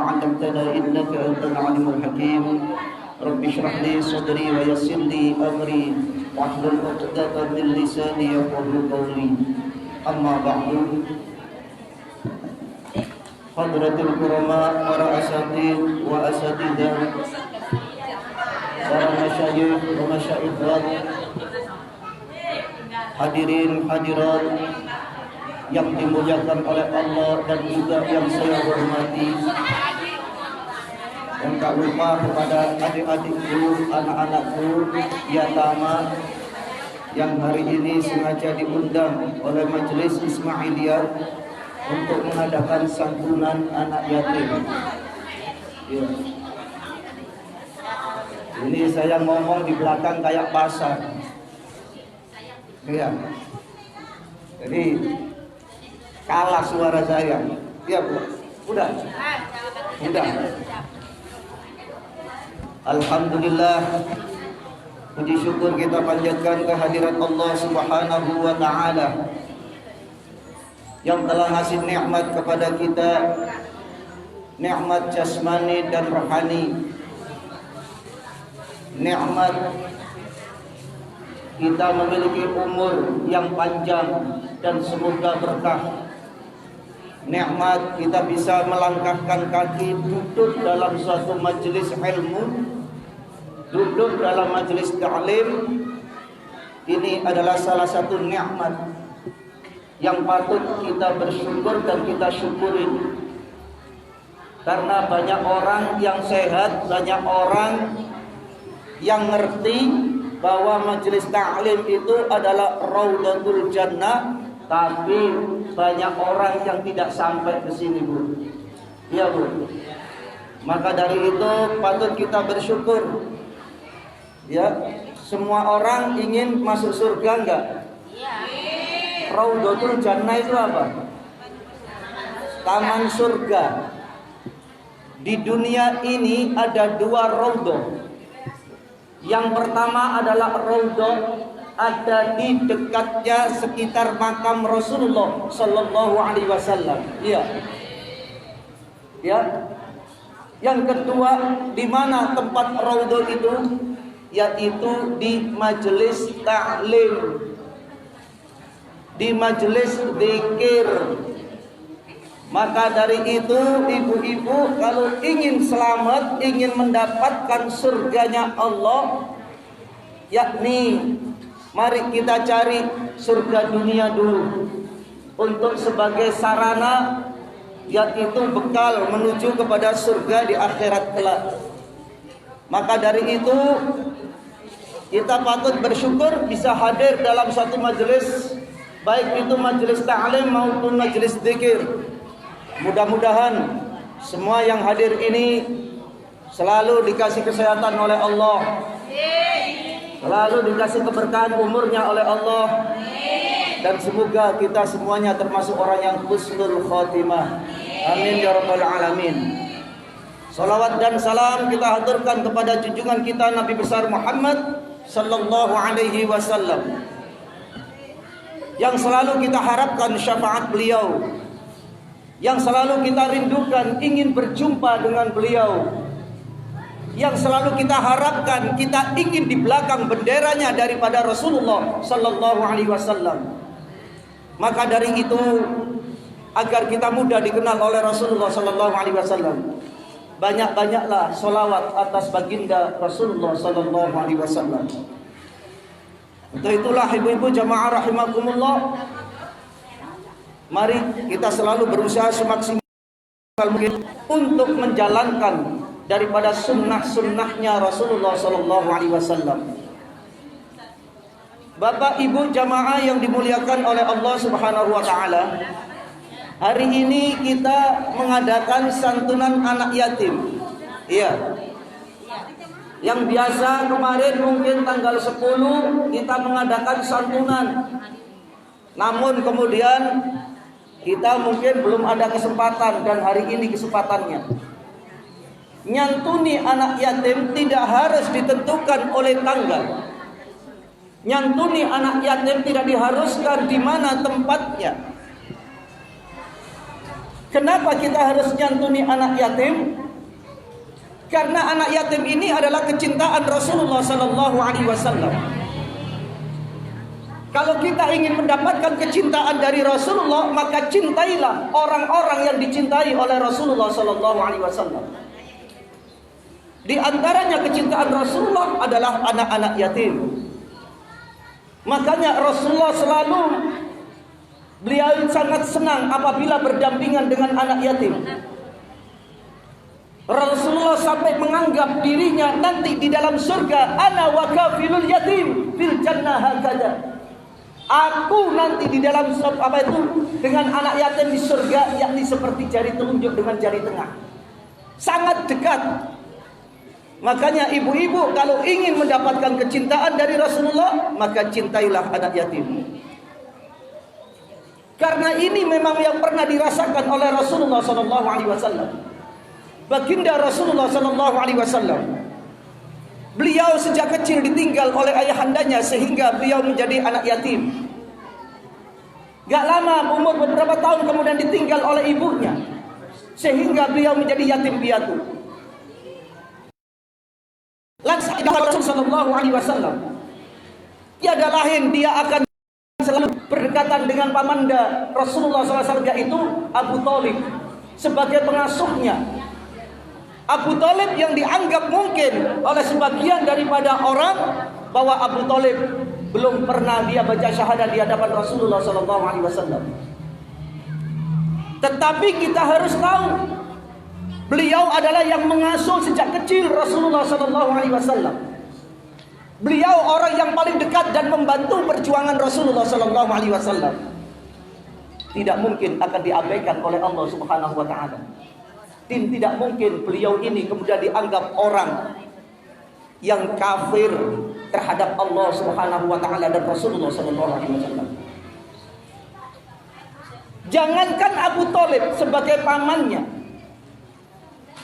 علمتنا إنك أنت العليم الحكيم رب اشرح لي صدري ويسر لي أمري واحلل عقدة من لساني يفقهوا قولي أما بعد Hadratul Kurama, para asatid wa asatidah, para masyayikh wa masyaikhat, hadirin hadirat yang dimuliakan oleh Allah dan juga yang saya hormati. Dan tak lupa kepada adik-adikku, anak-anakku, yatama yang hari ini sengaja diundang oleh Majelis Ismailiyah untuk mengadakan santunan anak yatim. Ya. Ini saya ngomong di belakang kayak pasar. Ya. Jadi kalah suara saya. Iya, Bu. Udah. Udah. Alhamdulillah. Puji syukur kita panjatkan kehadirat Allah Subhanahu wa taala yang telah ngasih nikmat kepada kita, nikmat jasmani dan rohani, nikmat kita memiliki umur yang panjang dan semoga berkah, nikmat kita bisa melangkahkan kaki duduk dalam suatu majelis ilmu, duduk dalam majelis ta'lim. Ini adalah salah satu nikmat yang patut kita bersyukur dan kita syukuri. Karena banyak orang yang sehat, banyak orang yang ngerti bahwa majelis ta'lim itu adalah Raudhatul Jannah, tapi banyak orang yang tidak sampai ke sini, Bu. Iya, Bu. Maka dari itu patut kita bersyukur. Ya, semua orang ingin masuk surga enggak? Iya. Raudhatul Jannah itu apa? Taman surga. Di dunia ini ada dua raudhah. Yang pertama adalah raudhah ada di dekatnya sekitar makam Rasulullah sallallahu alaihi wasallam. Iya. Ya. Yang kedua, di mana tempat raudhah itu? Yaitu di majelis ta'lim, di majelis zikir. Maka dari itu ibu-ibu kalau ingin selamat, ingin mendapatkan surganya Allah, yakni mari kita cari surga dunia dulu untuk sebagai sarana, yaitu bekal menuju kepada surga di akhirat kelak. Maka dari itu kita patut bersyukur bisa hadir dalam satu majelis, baik itu majelis ta'lim maupun majelis zikir. Mudah-mudahan semua yang hadir ini selalu dikasih kesehatan oleh Allah, selalu dikasih keberkahan umurnya oleh Allah, dan semoga kita semuanya termasuk orang yang husnul khotimah. Amin ya rabbal alamin. Salawat dan salam kita haturkan kepada junjungan kita Nabi besar Muhammad sallallahu alaihi wasallam, yang selalu kita harapkan syafaat beliau, yang selalu kita rindukan ingin berjumpa dengan beliau, yang selalu kita harapkan kita ingin di belakang benderanya daripada Rasulullah sallallahu alaihi wasallam. Maka dari itu, agar kita mudah dikenal oleh Rasulullah sallallahu alaihi wasallam, banyak-banyaklah sholawat atas baginda Rasulullah sallallahu alaihi wasallam. Untuk itulah ibu-ibu jamaah rahimakumullah, mari kita selalu berusaha semaksimal mungkin untuk menjalankan daripada sunnah-sunnahnya Rasulullah sallallahu alaihi wasallam. Bapak Ibu jamaah yang dimuliakan oleh Allah Subhanahu wa taala, hari ini kita mengadakan santunan anak yatim. Iya. Yang biasa kemarin mungkin tanggal 10 kita mengadakan santunan. Namun kemudian kita mungkin belum ada kesempatan, dan hari ini kesempatannya. Nyantuni anak yatim tidak harus ditentukan oleh tanggal. Nyantuni anak yatim tidak diharuskan di mana tempatnya. Kenapa kita harus nyantuni anak yatim? Karena anak yatim ini adalah kecintaan Rasulullah sallallahu alaihi wasallam. Kalau kita ingin mendapatkan kecintaan dari Rasulullah, maka cintailah orang-orang yang dicintai oleh Rasulullah sallallahu alaihi wasallam. Di antaranya kecintaan Rasulullah adalah anak-anak yatim. Makanya Rasulullah selalu, beliau sangat senang apabila berdampingan dengan anak yatim. Rasulullah sampai menganggap dirinya nanti di dalam surga, ana wa kafilul yatim fil jannah hakada. Aku nanti di dalam dengan anak yatim di surga, yakni seperti jari telunjuk dengan jari tengah. Sangat dekat. Makanya ibu-ibu kalau ingin mendapatkan kecintaan dari Rasulullah, maka cintailah anak yatim. Karena ini memang yang pernah dirasakan oleh Rasulullah sallallahu alaihi wasallam. Baginda Rasulullah sallallahu alaihi wasallam, beliau sejak kecil ditinggal oleh ayahandanya sehingga beliau menjadi anak yatim. Gak lama, umur beberapa tahun kemudian ditinggal oleh ibunya sehingga beliau menjadi yatim piatu. Langsung Rasulullah sallallahu alaihi wasallam, tiada lain dia akan selalu berdekatan dengan pamanda Rasulullah SAW, yaitu Abu Thalib sebagai pengasuhnya. Abu Thalib yang dianggap mungkin oleh sebagian daripada orang bahwa Abu Thalib belum pernah dia baca syahadat di hadapan Rasulullah SAW. Tetapi kita harus tahu, beliau adalah yang mengasuh sejak kecil Rasulullah SAW. Beliau orang yang paling dekat dan membantu perjuangan Rasulullah SAW. Tidak mungkin akan diabaikan oleh Allah Subhanahu wa taala. Tidak mungkin beliau ini kemudian dianggap orang yang kafir terhadap Allah Subhanahu wa taala dan Rasulullah SAW. Jangankan Abu Thalib sebagai pamannya,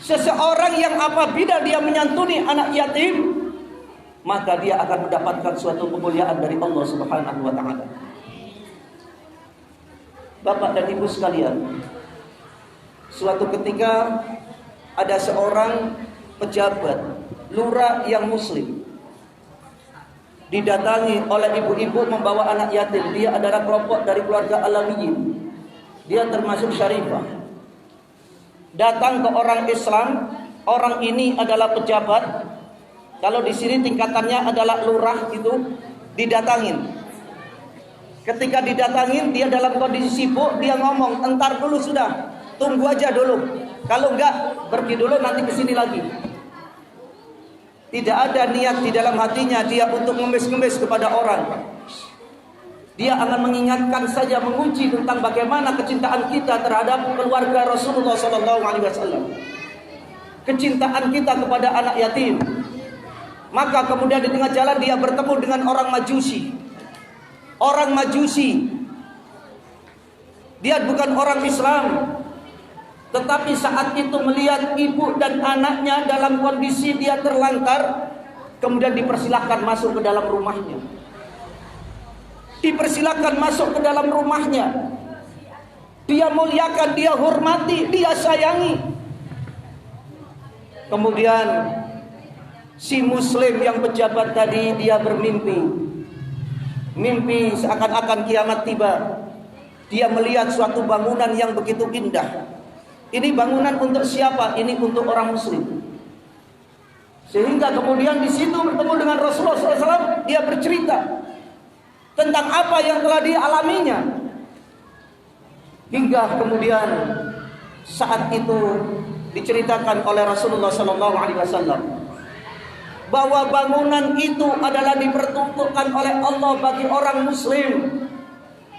seseorang yang apabila dia menyantuni anak yatim, maka dia akan mendapatkan suatu kemuliaan dari Allah Subhanahu wa taala. Bapak dan Ibu sekalian, suatu ketika ada seorang pejabat lurah yang muslim didatangi oleh ibu-ibu membawa anak yatim. Dia adalah kelompok dari keluarga Alawiyin. Dia termasuk syarifah. Datang ke orang Islam. Orang ini adalah pejabat. Kalau di sini tingkatannya adalah lurah, itu didatangin. Ketika didatangin, dia dalam kondisi sibuk, dia ngomong, entar dulu sudah, tunggu aja dulu. Kalau enggak, pergi dulu, nanti kesini lagi. Tidak ada niat di dalam hatinya dia untuk ngemis-ngemis kepada orang. Dia akan mengingatkan saja, menguji tentang bagaimana kecintaan kita terhadap keluarga Rasulullah SAW, kecintaan kita kepada anak yatim. Maka kemudian di tengah jalan dia bertemu dengan orang Majusi. Orang Majusi, dia bukan orang Islam, tetapi saat itu melihat ibu dan anaknya dalam kondisi dia terlantar, kemudian dipersilahkan masuk ke dalam rumahnya. Dipersilahkan masuk ke dalam rumahnya. Dia muliakan, dia hormati, dia sayangi. Kemudian si muslim yang pejabat tadi, dia bermimpi. Mimpi seakan-akan kiamat tiba. Dia melihat suatu bangunan yang begitu indah. Ini bangunan untuk siapa? Ini untuk orang muslim. Sehingga kemudian di situ bertemu dengan Rasulullah SAW. Dia bercerita tentang apa yang telah dialaminya. Hingga kemudian saat itu diceritakan oleh Rasulullah SAW bahwa bangunan itu adalah diperuntukkan oleh Allah bagi orang muslim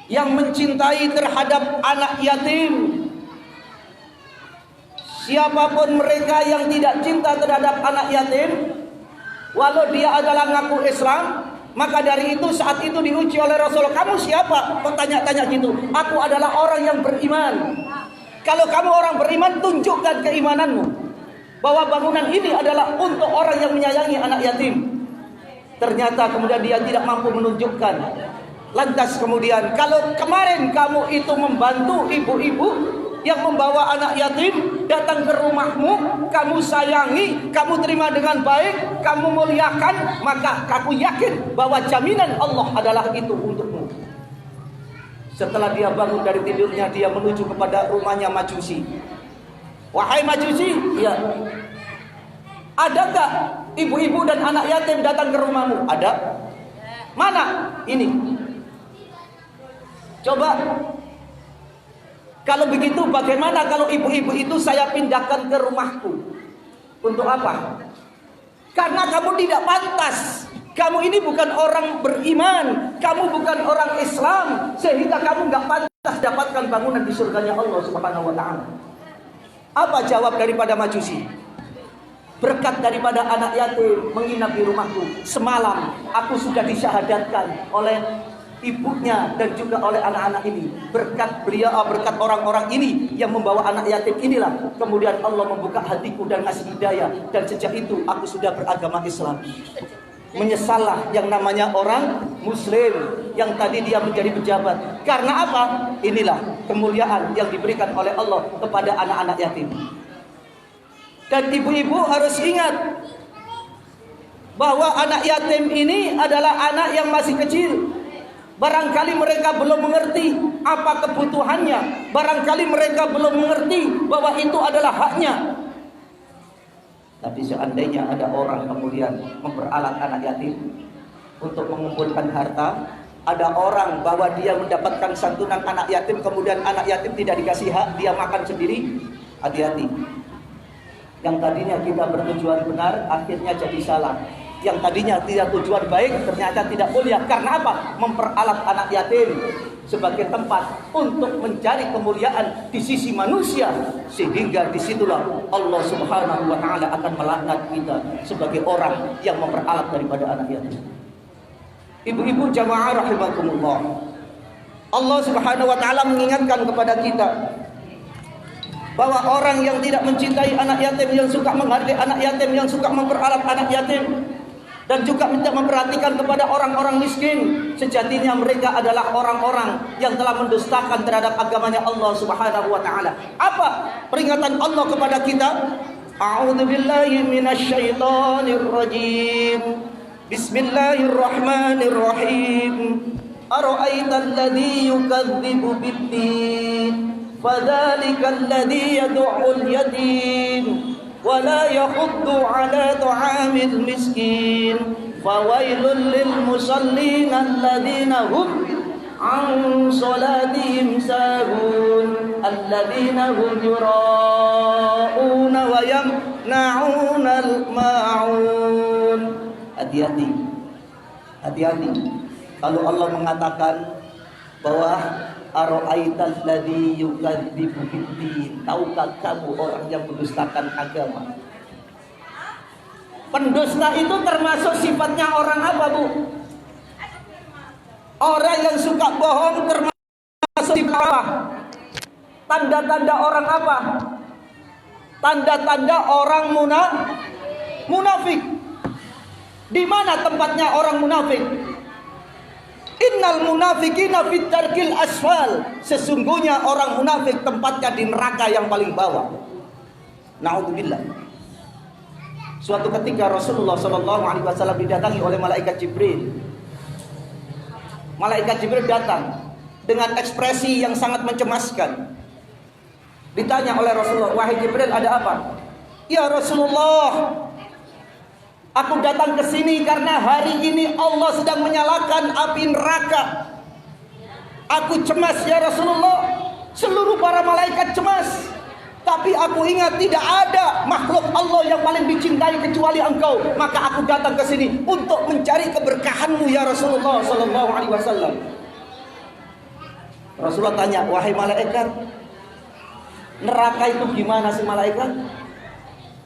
yang mencintai terhadap anak yatim. Siapapun mereka yang tidak cinta terhadap anak yatim, walau dia adalah ngaku Islam, maka dari itu saat itu diuji oleh Rasulullah, kamu siapa? Kok tanya-tanya gitu? Aku adalah orang yang beriman. Kalau kamu orang beriman, tunjukkan keimananmu bahwa bangunan ini adalah untuk orang yang menyayangi anak yatim. Ternyata kemudian dia tidak mampu menunjukkan. Lantas kemudian, kalau kemarin kamu itu membantu ibu-ibu, yang membawa anak yatim datang ke rumahmu, kamu sayangi, kamu terima dengan baik, kamu muliakan, maka kamu yakin bahwa jaminan Allah adalah itu untukmu. Setelah dia bangun dari tidurnya, dia menuju kepada rumahnya Majusi. Wahai Majusi, ya, adakah ibu-ibu dan anak yatim datang ke rumahmu? Ada. Mana? Ini. Coba. Kalau begitu bagaimana kalau ibu-ibu itu saya pindahkan ke rumahku? Untuk apa? Karena kamu tidak pantas. Kamu ini bukan orang beriman, kamu bukan orang Islam, sehingga kamu nggak pantas dapatkan bangunan di surganya Allah Subhanahu wa taala. Apa jawab daripada Majusi? Berkat daripada anak yatim menginap di rumahku. Semalam aku sudah disyahadatkan oleh ibunya dan juga oleh anak-anak ini. Berkat beliau, berkat orang-orang ini yang membawa anak yatim inilah, kemudian Allah membuka hatiku dan ngasih hidayah. Dan sejak itu aku sudah beragama Islam. Menyesallah yang namanya orang muslim yang tadi dia menjadi pejabat. Karena apa? Inilah kemuliaan yang diberikan oleh Allah kepada anak-anak yatim. Dan ibu-ibu harus ingat bahwa anak yatim ini adalah anak yang masih kecil. Barangkali mereka belum mengerti apa kebutuhannya. Barangkali mereka belum mengerti bahwa itu adalah haknya. Tapi seandainya ada orang kemudian memperalat anak yatim untuk mengumpulkan harta, ada orang bahwa dia mendapatkan santunan anak yatim, kemudian anak yatim tidak dikasih hak, dia makan sendiri, hati-hati. Yang tadinya kita bertujuan benar, akhirnya jadi salah. Yang tadinya tidak tujuan baik, ternyata tidak mulia. Karena apa? Memperalat anak yatim sebagai tempat untuk mencari kemuliaan di sisi manusia, sehingga disitulah Allah Subhanahu wa taala akan melaknat kita sebagai orang yang memperalat daripada anak yatim. Ibu-ibu jamaah rahimakumullah, Allah Subhanahu wa taala mengingatkan kepada kita bahwa orang yang tidak mencintai anak yatim, yang suka menghargai anak yatim, yang suka memperalat anak yatim, dan juga minta memperhatikan kepada orang-orang miskin, sejatinya mereka adalah orang-orang yang telah mendustakan terhadap agamanya Allah Subhanahu wa taala. Apa peringatan Allah kepada kita? A'udzubillahi minasyaitonir rajim. Bismillahirrahmanirrahim. Ara'aital ladzi yukadzibu bid-din, fadzalikal ladzi yad'ul yatim ولا يحض على طعام المسكين فويل للمصلين الذين هم عن صلاتهم ساهون الذين هم يراءون ويمنعون الماعون. Hati-hati, hati-hati. Kalau Allah mengatakan bahwa Ara'aital ladzi yukadzibu bid-din, tahukah kamu orang yang mendustakan agama? Pendusta itu termasuk sifatnya orang apa, Bu? Orang yang suka bohong termasuk sifat apa? Tanda-tanda orang apa? Tanda-tanda orang munafik. Di mana tempatnya orang munafik? Innal munafiqina fit darkil asfal. Sesungguhnya orang munafik tempatnya di neraka yang paling bawah. Na'udzubillah. Suatu ketika Rasulullah SAW didatangi oleh malaikat Jibril. Malaikat Jibril datang dengan ekspresi yang sangat mencemaskan. Ditanya oleh Rasulullah, "Wahai Jibril, ada apa?" "Ya Rasulullah, aku datang ke sini karena hari ini Allah sedang menyalakan api neraka. Aku cemas ya Rasulullah. Seluruh para malaikat cemas. Tapi aku ingat tidak ada makhluk Allah yang paling dicintai kecuali engkau. Maka aku datang ke sini untuk mencari keberkahanmu ya Rasulullah sallallahu alaihi wasallam." Rasulullah tanya, "Wahai malaikat, neraka itu gimana sih malaikat?"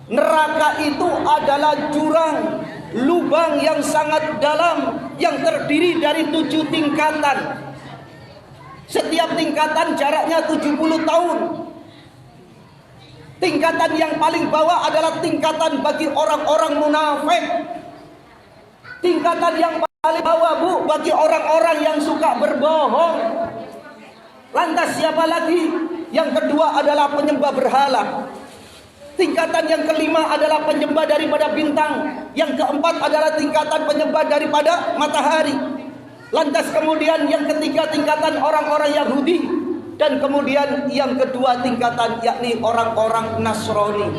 Neraka itu adalah jurang, lubang yang sangat dalam, yang terdiri dari 7 tingkatan. Setiap tingkatan jaraknya 70 tahun. Tingkatan yang paling bawah adalah tingkatan bagi orang-orang munafik. Tingkatan yang paling bawah, Bu, bagi orang-orang yang suka berbohong. Lantas siapa lagi? Yang kedua adalah penyembah berhala. Tingkatan yang kelima adalah penyembah daripada bintang. Yang keempat adalah tingkatan penyembah daripada matahari. Lantas kemudian yang ketiga tingkatan orang-orang Yahudi. Dan kemudian yang kedua tingkatan yakni orang-orang Nasrani.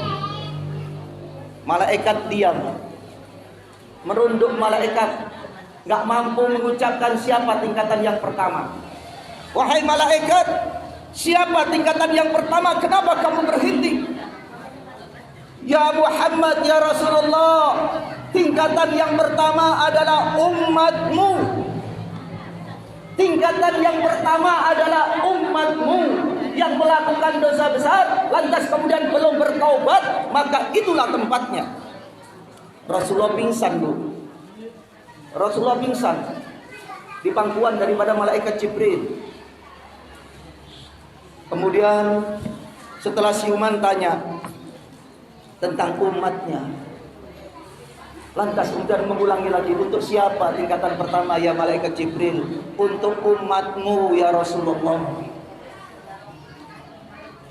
Malaikat diam. Merunduk malaikat. Gak mampu mengucapkan siapa tingkatan yang pertama. Wahai malaikat, siapa tingkatan yang pertama? Kenapa kamu berhenti? Ya Muhammad, ya Rasulullah, tingkatan yang pertama adalah umatmu. Tingkatan yang pertama adalah umatmu yang melakukan dosa besar, lantas kemudian belum bertaubat, maka itulah tempatnya. Rasulullah pingsan, Bu. Rasulullah pingsan di pangkuan daripada malaikat Jibril. Kemudian setelah siuman tanya tentang umatnya. Lantas kemudian mengulangi lagi, untuk siapa tingkatan pertama ya malaikat Jibril? Untuk umatmu ya Rasulullah.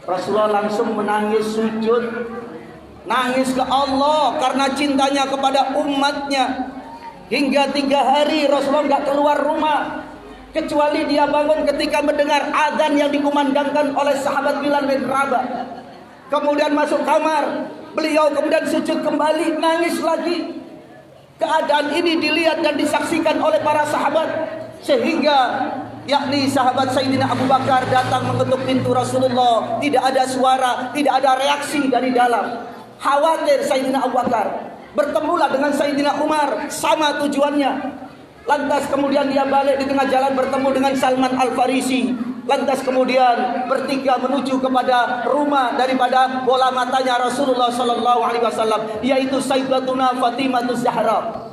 Rasulullah langsung menangis sujud, nangis ke Allah karena cintanya kepada umatnya. Hingga 3 hari Rasulullah nggak keluar rumah, kecuali dia bangun ketika mendengar azan yang dikumandangkan oleh sahabat Bilal bin Rabah. Kemudian masuk kamar, beliau kemudian sujud kembali, nangis lagi. Keadaan ini dilihat dan disaksikan oleh para sahabat, sehingga yakni sahabat Sayyidina Abu Bakar datang mengetuk pintu Rasulullah. Tidak ada suara, tidak ada reaksi dari dalam. Khawatir Sayyidina Abu Bakar. Bertemulah dengan Sayyidina Umar, sama tujuannya. Lantas kemudian dia balik di tengah jalan bertemu dengan Salman Al-Farisi. Lantas kemudian bertiga menuju kepada rumah daripada bola matanya Rasulullah sallallahu alaihi wasallam, yaitu Sayyidatuna Fatimah Zahra.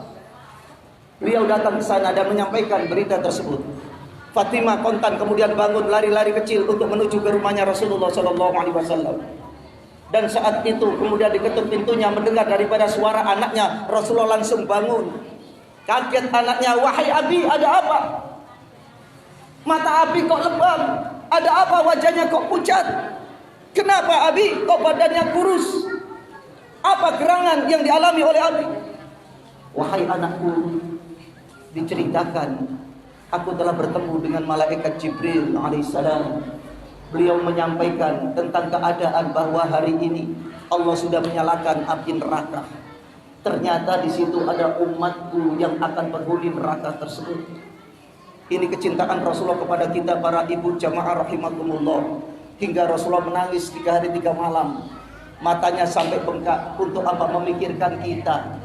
Beliau datang ke sana dan menyampaikan berita tersebut. Fatimah kontan kemudian bangun lari-lari kecil untuk menuju ke rumahnya Rasulullah sallallahu alaihi wasallam. Dan saat itu kemudian diketuk pintunya, mendengar daripada suara anaknya. Rasulullah langsung bangun. Kaget anaknya, wahai Abi, ada apa? Mata Abi kok lebam? Ada apa wajahnya kok pucat? Kenapa Abi kok badannya kurus? Apa gerangan yang dialami oleh Abi? Wahai anakku, diceritakan aku telah bertemu dengan malaikat Jibril alaihissalam. Beliau menyampaikan tentang keadaan bahwa hari ini Allah sudah menyalakan api neraka. Ternyata di situ ada umatku yang akan penghuni neraka tersebut. Ini kecintaan Rasulullah kepada kita para ibu jamaah rahimakumullah. Hingga Rasulullah menangis 3 hari 3 malam. Matanya sampai bengkak. Untuk apa? Memikirkan kita.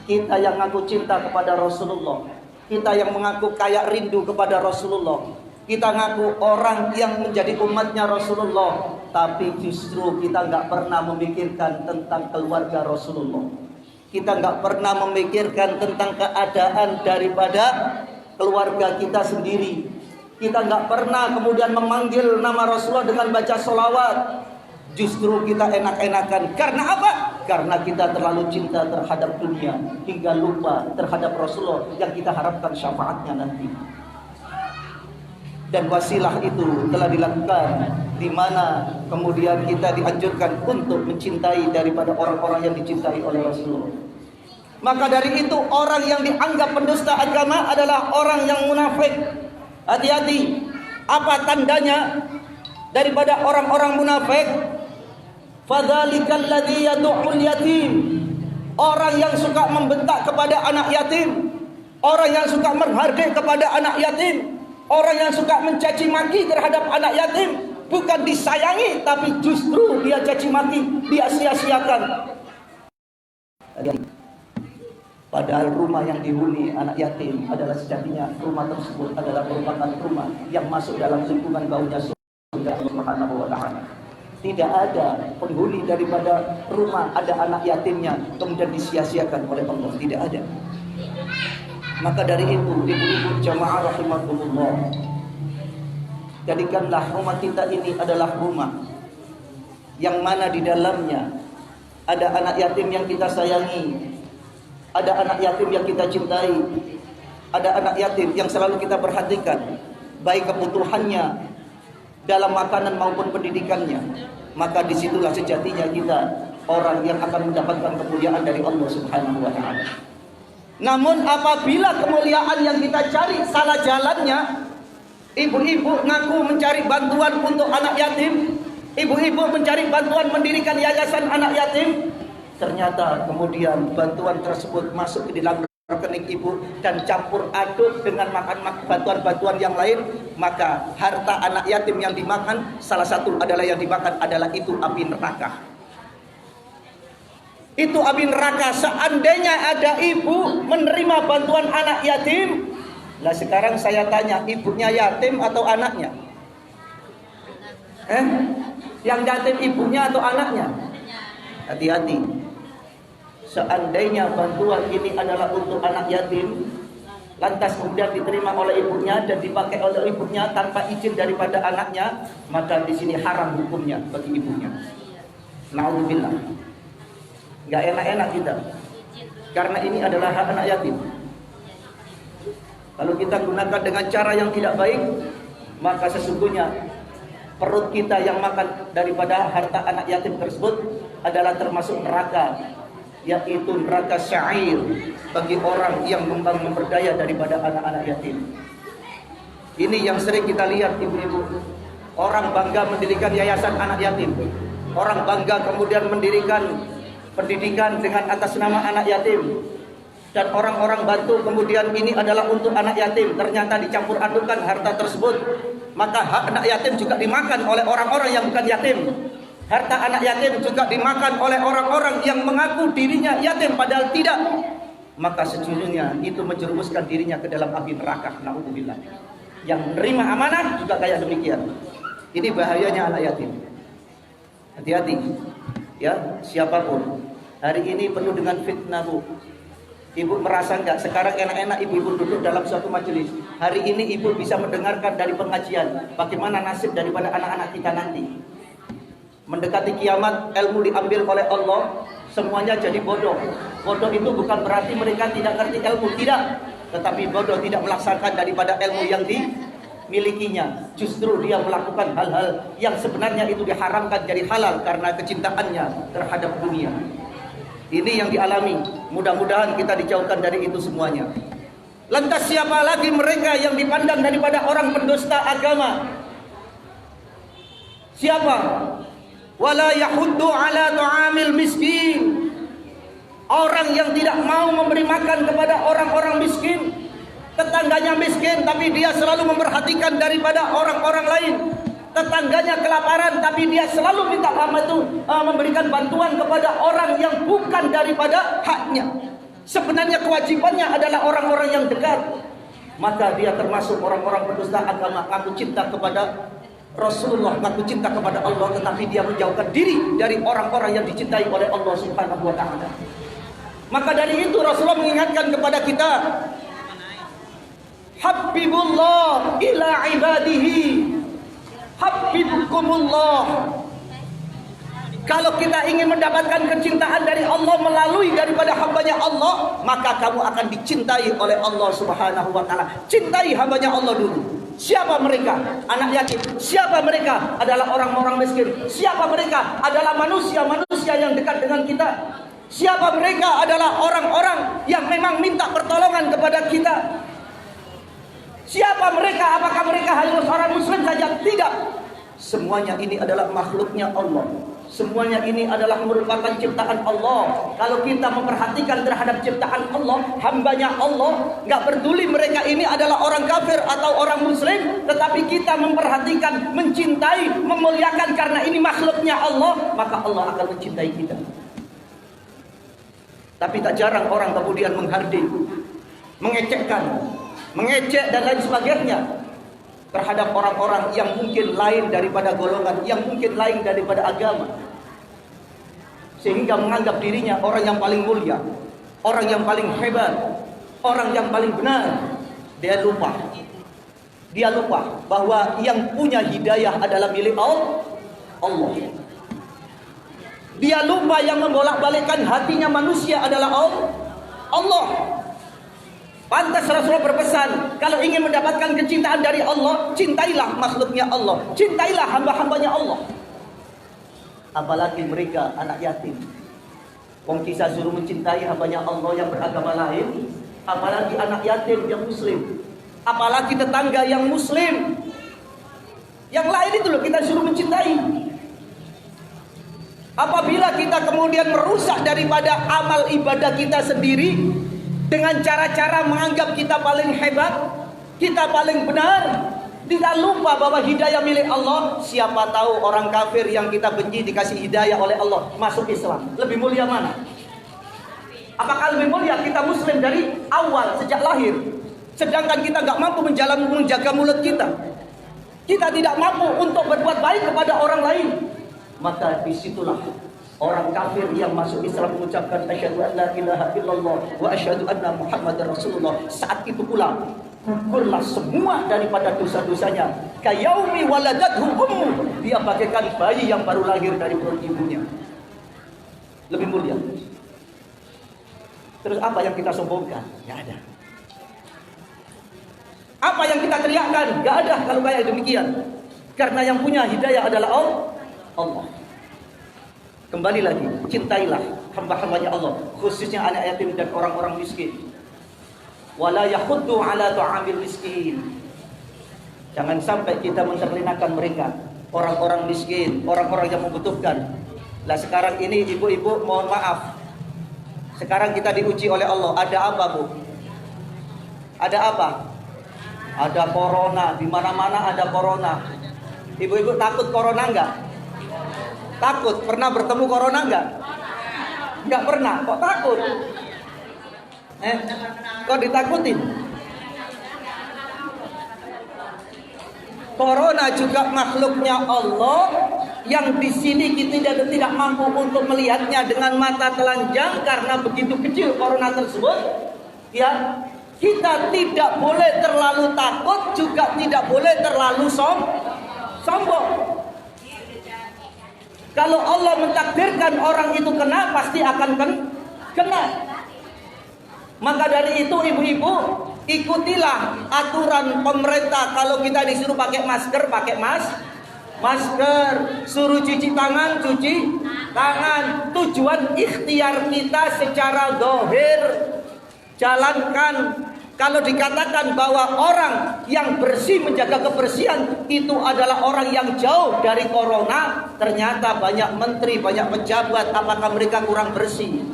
Kita yang mengaku cinta kepada Rasulullah. Kita yang mengaku kayak rindu kepada Rasulullah. Kita ngaku orang yang menjadi umatnya Rasulullah. Tapi justru kita nggak pernah memikirkan tentang keluarga Rasulullah. Kita nggak pernah memikirkan tentang keadaan daripada keluarga kita sendiri. Kita nggak pernah kemudian memanggil nama Rasulullah dengan baca sholawat. Justru kita enak-enakan. Karena apa? Karena kita terlalu cinta terhadap dunia hingga lupa terhadap Rasulullah yang kita harapkan syafaatnya nanti. Dan wasilah itu telah dilakukan, di mana kemudian kita dianjurkan untuk mencintai daripada orang-orang yang dicintai oleh Rasulullah. Maka dari itu orang yang dianggap pendusta agama adalah orang yang munafik. Hati-hati. Apa tandanya daripada orang-orang munafik? Fadzalikal ladzi yad'ul yatim. Orang yang suka membentak kepada anak yatim, orang yang suka menghardik kepada anak yatim, orang yang suka mencaci maki terhadap anak yatim, bukan disayangi tapi justru dia caci maki, dia sia-siakan. Padahal rumah yang dihuni anak yatim adalah sejatinya rumah tersebut adalah merupakan rumah yang masuk dalam lingkungan baunya surga Allah Subhanahu wa taala. Tidak ada penghuni daripada rumah ada anak yatimnya kemudian disia-siakan oleh Allah, tidak ada. Maka dari itu ibu-ibu jamaah rahimakumullah, jadikanlah rumah kita ini adalah rumah yang mana di dalamnya ada anak yatim yang kita sayangi, ada anak yatim yang kita cintai, ada anak yatim yang selalu kita perhatikan, baik kebutuhannya, dalam makanan maupun pendidikannya, maka disitulah sejatinya kita orang yang akan mendapatkan kemuliaan dari Allah Subhanahu wa ta'ala. Namun apabila kemuliaan yang kita cari salah jalannya, ibu-ibu ngaku mencari bantuan untuk anak yatim, ibu-ibu mencari bantuan mendirikan yayasan anak yatim, ternyata kemudian bantuan tersebut masuk ke dalam rekening ibu dan campur aduk dengan makan bantuan-bantuan yang lain, maka harta anak yatim yang dimakan salah satu adalah yang dimakan adalah itu api neraka. Itu api neraka. Seandainya ada ibu menerima bantuan anak yatim, lah sekarang saya tanya, ibunya yatim atau anaknya? Yang yatim ibunya atau anaknya? Hati-hati. Seandainya bantuan ini adalah untuk anak yatim, lantas kemudian diterima oleh ibunya dan dipakai oleh ibunya tanpa izin daripada anaknya, maka di sini haram hukumnya bagi ibunya. Na'udzubillah. Gak enak-enak kita, karena ini adalah hak anak yatim. Kalau kita gunakan dengan cara yang tidak baik, maka sesungguhnya perut kita yang makan daripada harta anak yatim tersebut adalah termasuk neraka, yaitu neraka syair bagi orang yang memperdaya daripada anak-anak yatim. Ini yang sering kita lihat, ibu-ibu. Orang bangga mendirikan yayasan anak yatim, orang bangga kemudian mendirikan pendidikan dengan atas nama anak yatim, dan orang-orang bantu kemudian ini adalah untuk anak yatim, ternyata dicampur adukan harta tersebut, maka hak anak yatim juga dimakan oleh orang-orang yang bukan yatim. Harta anak yatim juga dimakan oleh orang-orang yang mengaku dirinya yatim padahal tidak. Maka sejujurnya itu menjerumuskan dirinya ke dalam api neraka. Na'udzubillah. Yang menerima amanah juga kayak demikian. Ini bahayanya anak yatim. Hati-hati. Ya, siapapun. Hari ini penuh dengan fitnah, Bu. Ibu merasa enggak sekarang enak-enak ibu-ibu duduk dalam suatu majelis. Hari ini ibu bisa mendengarkan dari pengajian bagaimana nasib daripada anak-anak kita nanti. Mendekati kiamat, ilmu diambil oleh Allah, semuanya jadi bodoh. Bodoh itu bukan berarti mereka tidak ngerti ilmu, tidak. Tetapi bodoh tidak melaksanakan daripada ilmu yang dimilikinya. Justru dia melakukan hal-hal yang sebenarnya itu diharamkan jadi halal karena kecintaannya terhadap dunia. Ini yang dialami. Mudah-mudahan kita dijauhkan dari itu semuanya. Lantas siapa lagi mereka yang dipandang daripada orang pendusta agama? Siapa? Wala yahuddu ala tu'amil miskin. Orang yang tidak mau memberi makan kepada orang-orang miskin. Tetangganya miskin tapi dia selalu memperhatikan daripada orang-orang lain. Tetangganya kelaparan tapi dia selalu minta memberikan bantuan kepada orang yang bukan daripada haknya. Sebenarnya kewajibannya adalah orang-orang yang dekat. Maka dia termasuk orang-orang pendusta agama, ngaku cinta kepada Rasulullah, ngaku cinta kepada Allah, tetapi dia menjauhkan diri dari orang-orang yang dicintai oleh Allah Subhanahu wa ta'ala. Maka dari itu Rasulullah mengingatkan kepada kita, Habibullah ila ibadihi Habibkumullah. Kalau kita ingin mendapatkan kecintaan dari Allah melalui daripada hambanya Allah, maka kamu akan dicintai oleh Allah Subhanahu wa ta'ala. Cintai hambanya Allah dulu. Siapa mereka? Anak yatim. Siapa mereka? Adalah orang-orang miskin. Siapa mereka? Adalah manusia-manusia yang dekat dengan kita. Siapa mereka? Adalah orang-orang yang memang minta pertolongan kepada kita. Siapa mereka? Apakah mereka hanya orang muslim saja? Tidak. Semuanya ini adalah makhluknya Allah. Semuanya ini adalah merupakan ciptaan Allah. Kalau kita memperhatikan terhadap ciptaan Allah, hambanya Allah, nggak peduli mereka ini adalah orang kafir atau orang muslim, tetapi kita memperhatikan, mencintai, memuliakan karena ini makhluknya Allah, maka Allah akan mencintai kita. Tapi tak jarang orang kemudian menghardik, mengecekkan, mengecek dan lain sebagainya terhadap orang-orang yang mungkin lain daripada golongan, yang mungkin lain daripada agama, sehingga menganggap dirinya orang yang paling mulia, orang yang paling hebat, orang yang paling benar. Dia lupa bahwa yang punya hidayah adalah milik Allah. Dia lupa yang membolak-balikkan hatinya manusia adalah Allah. Pantas Rasulullah berpesan, kalau ingin mendapatkan kecintaan dari Allah, cintailah makhluknya Allah, cintailah hamba-hambanya Allah. Apalagi mereka anak yatim. Wong kita suruh mencintai hambanya Allah yang beragama lain, apalagi anak yatim yang muslim, apalagi tetangga yang muslim. Yang lain itu loh kita suruh mencintai. Apabila kita kemudian merusak daripada amal ibadah kita sendiri dengan cara-cara menganggap kita paling hebat, kita paling benar, tidak lupa bahwa hidayah milik Allah. Siapa tahu orang kafir yang kita benci dikasih hidayah oleh Allah masuk Islam. Lebih mulia mana? Apakah lebih mulia kita muslim dari awal sejak lahir, sedangkan kita nggak mampu menjaga mulut kita, kita tidak mampu untuk berbuat baik kepada orang lain? Maka disitulah orang kafir yang masuk Islam mengucapkan asyhadu an la ilaha illallah wa asyhadu anna muhammadar rasulullah. Saat itu pula gugurlah semua daripada dosa-dosanya. Kayaumi waladathu ummu, dia bagaikan bayi yang baru lahir dari perut ibunya. Lebih mulia. Terus apa yang kita sombongkan? Gak ada. Apa yang kita teriakkan? Gak ada kalau kayak demikian. Karena yang punya hidayah adalah Allah. Kembali lagi, cintailah hamba-hambanya Allah, khususnya anak yatim dan orang-orang miskin. Wala yakhuddu ala ta'amil miskin. Jangan sampai kita menterlinakan mereka, orang-orang miskin, orang-orang yang membutuhkan. Lah sekarang ini ibu-ibu mohon maaf, sekarang kita diuji oleh Allah. Ada apa, Bu? Ada apa? Ada corona, di mana-mana ada corona. Ibu-ibu takut corona enggak? Takut? Pernah bertemu corona enggak? Enggak pernah. Kok takut? Kok ditakutin? Corona juga makhluknya Allah yang di sini kita tidak mampu untuk melihatnya dengan mata telanjang karena begitu kecil corona tersebut. Ya, kita tidak boleh terlalu takut, juga tidak boleh terlalu sombong. Kalau Allah mentakdirkan orang itu kena, pasti akan kena. Maka dari itu ibu-ibu, ikutilah aturan pemerintah. Kalau kita disuruh pakai masker, pakai masker. Suruh cuci tangan, cuci tangan. Tujuan ikhtiar kita secara zahir, jalankan. Kalau dikatakan bahwa orang yang bersih menjaga kebersihan itu adalah orang yang jauh dari corona, ternyata banyak menteri, banyak pejabat, apakah mereka kurang bersih?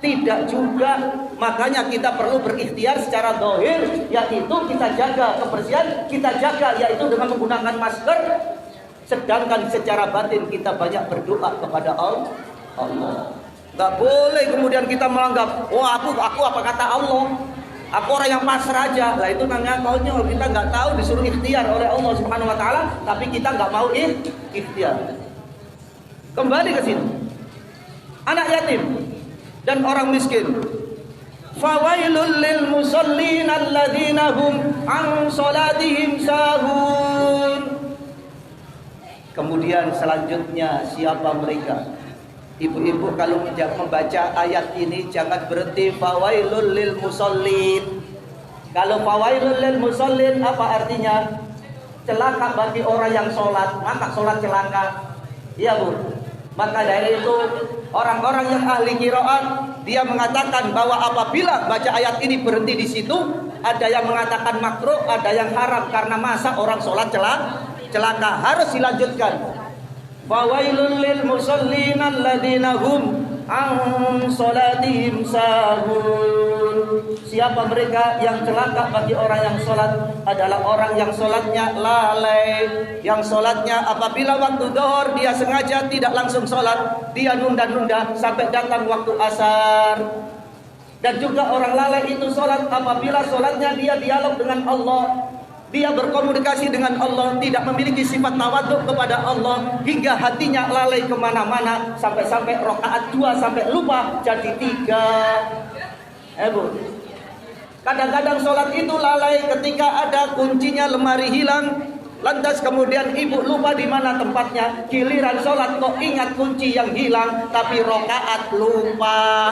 Tidak juga. Makanya kita perlu berikhtiar secara zahir, yaitu kita jaga kebersihan, kita jaga yaitu dengan menggunakan masker. Sedangkan secara batin kita banyak berdoa kepada Allah. Gak boleh kemudian kita menganggap, oh aku apa kata Allah? Aku orang yang pasrah aja. Lah itu namanya konyol. Kita nggak tahu, disuruh ikhtiar oleh Allah Subhanahu Wa Taala, tapi kita nggak mau ikhtiar. Kembali ke sini. Anak yatim dan orang miskin. Fawailul lil musallin alladzina hum an salatihim sahun. Kemudian selanjutnya siapa mereka? Ibu-ibu kalau membaca ayat ini jangan berhenti fawailul lil musallin. Kalau fawailul lil musallin apa artinya? Celaka bagi orang yang sholat, maka sholat celaka. Iya, Bu. Maka dari itu orang-orang yang ahli qiraat dia mengatakan bahwa apabila baca ayat ini berhenti di situ, ada yang mengatakan makruh, ada yang haram karena masa orang sholat celaka, harus dilanjutkan. Fawailul lil musallin alladzina hum an salatihim sahun. Siapa mereka yang celaka bagi orang yang sholat? Adalah orang yang sholatnya lalai, yang sholatnya apabila waktu zuhur dia sengaja tidak langsung sholat, dia nunda-nunda sampai datang waktu asar. Dan juga orang lalai itu sholat apabila sholatnya dia dialog dengan Allah, dia berkomunikasi dengan Allah, tidak memiliki sifat tawaduk kepada Allah, hingga hatinya lalai kemana-mana, sampai-sampai rakaat 2 sampai lupa jadi 3. Bu, kadang-kadang sholat itu lalai ketika ada kuncinya lemari hilang, lantas kemudian ibu lupa di mana tempatnya. Giliran sholat kok ingat kunci yang hilang, tapi rakaat lupa.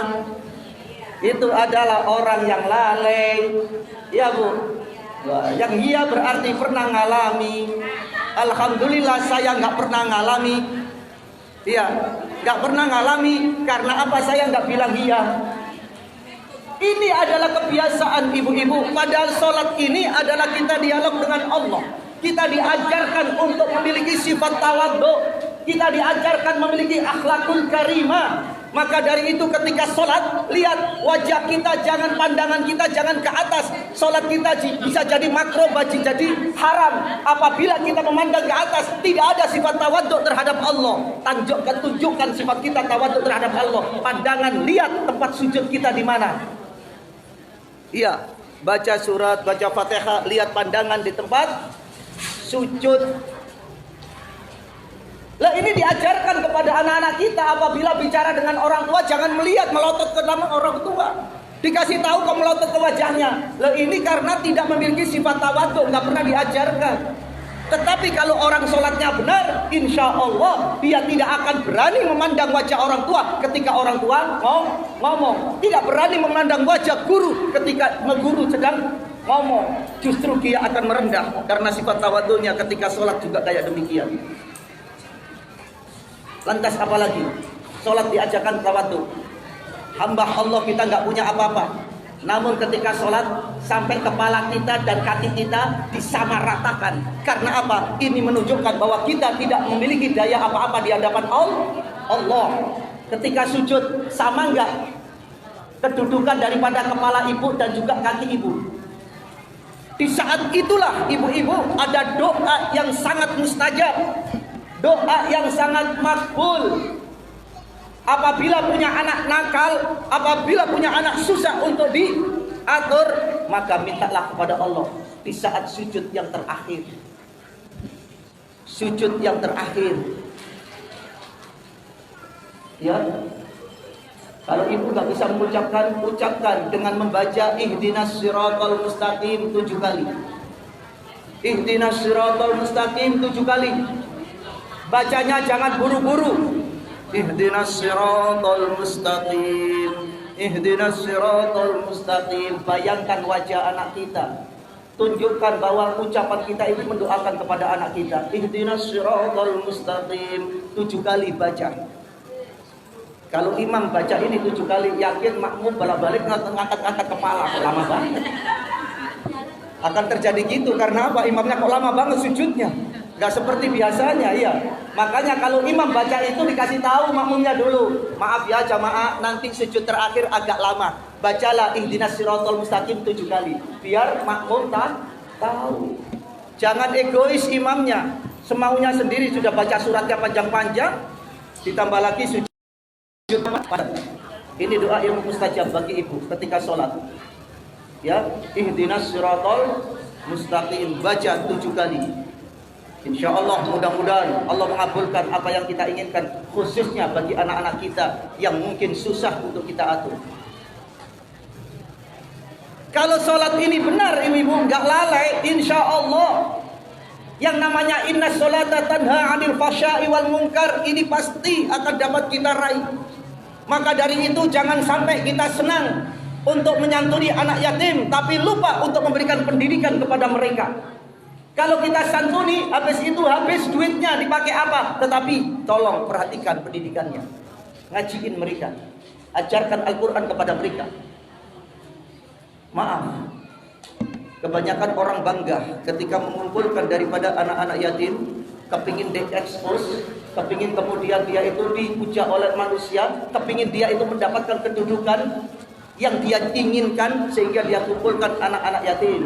itu adalah orang yang lalai. Ya Bu. Yang iya berarti pernah ngalami. Alhamdulillah saya nggak pernah ngalami. Iya, nggak pernah ngalami. Karena apa saya nggak bilang iya? Ini adalah kebiasaan ibu-ibu. Padahal sholat ini adalah kita dialog dengan Allah. Kita diajarkan untuk memiliki sifat tawadhu. Kita diajarkan memiliki akhlakul karimah. Maka dari itu ketika sholat, lihat wajah kita, jangan pandangan kita jangan ke atas. Sholat kita bisa jadi makruh, jadi haram. Apabila kita memandang ke atas, tidak ada sifat tawadhu terhadap Allah. Tunjukkan sifat kita tawadhu terhadap Allah. Pandangan, lihat tempat sujud kita di mana. Iya, baca surat, baca Fatihah, lihat pandangan di tempat sujud. Lah ini diajarkan kepada anak-anak kita, apabila bicara dengan orang tua jangan melihat melotot ke dalam orang tua. Dikasih tahu kok melotot ke wajahnya. Lah ini karena tidak memiliki sifat tawadhu, nggak pernah diajarkan. Tetapi kalau orang sholatnya benar, insya Allah dia tidak akan berani memandang wajah orang tua ketika orang tua mau ngomong. Tidak berani memandang wajah guru ketika guru sedang ngomong. Justru dia akan merendah karena sifat tawadhunya ketika sholat juga kayak demikian. Lantas apa lagi? Sholat diajarkan tawadhu. Hamba Allah kita nggak punya apa-apa. Namun ketika sholat sampai kepala kita dan kaki kita disamaratakan. Karena apa? Ini menunjukkan bahwa kita tidak memiliki daya apa-apa di hadapan Allah. Ketika sujud sama nggak kedudukan daripada kepala ibu dan juga kaki ibu? Di saat itulah ibu-ibu ada doa yang sangat mustajab. Doa yang sangat makbul. Apabila punya anak nakal, apabila punya anak susah untuk diatur, maka mintalah kepada Allah di saat sujud yang terakhir. Sujud yang terakhir. Ya. Kalau ibu nggak bisa mengucapkan, ucapkan dengan membaca ihdinas siratal mustaqim 7 kali. Ihdinas siratal mustaqim 7 kali. Bacanya jangan buru-buru. Ihdinas siratal mustaqim. Ihdinas siratal mustaqim. Bayangkan wajah anak kita. Tunjukkan bahwa ucapan kita itu mendoakan kepada anak kita. Ihdinas siratal mustaqim. 7 kali baca. Kalau imam baca ini 7 kali, yakin makmum balik-balik ngangkat-ngangkat kepala. Kok lama banget? Akan terjadi gitu karena apa? Imamnya kok lama banget sujudnya. Gak seperti biasanya, iya. Makanya kalau imam baca itu dikasih tahu makmumnya dulu. Maaf ya jamaah, nanti sujud terakhir agak lama. Bacalah ihdinas siratal mustaqim 7 kali. Biar makmum tahu. Jangan egois imamnya. Semaunya sendiri sudah baca suratnya panjang-panjang. Ditambah lagi sujud. Ini doa yang mustajab bagi ibu ketika sholat. Ya, ihdinas siratal mustaqim. Baca 7 kali. Insya Allah mudah-mudahan Allah mengabulkan apa yang kita inginkan, khususnya bagi anak-anak kita yang mungkin susah untuk kita atur. Kalau sholat ini benar ibu-ibu, nggak lalai, insya Allah yang namanya inna sholata tanha 'anil fahsya'i wal munkar ini pasti akan dapat kita raih. Maka dari itu jangan sampai kita senang untuk menyantuni anak yatim tapi lupa untuk memberikan pendidikan kepada mereka. Kalau kita santuni, habis duitnya dipakai apa? Tetapi tolong perhatikan pendidikannya. Ngajiin mereka. Ajarkan Al-Quran kepada mereka. Maaf. Kebanyakan orang bangga ketika mengumpulkan daripada anak-anak yatim. Kepingin diekspos. Kepingin kemudian dia itu dipuja oleh manusia. Kepingin dia itu mendapatkan kedudukan yang dia inginkan. Sehingga dia kumpulkan anak-anak yatim.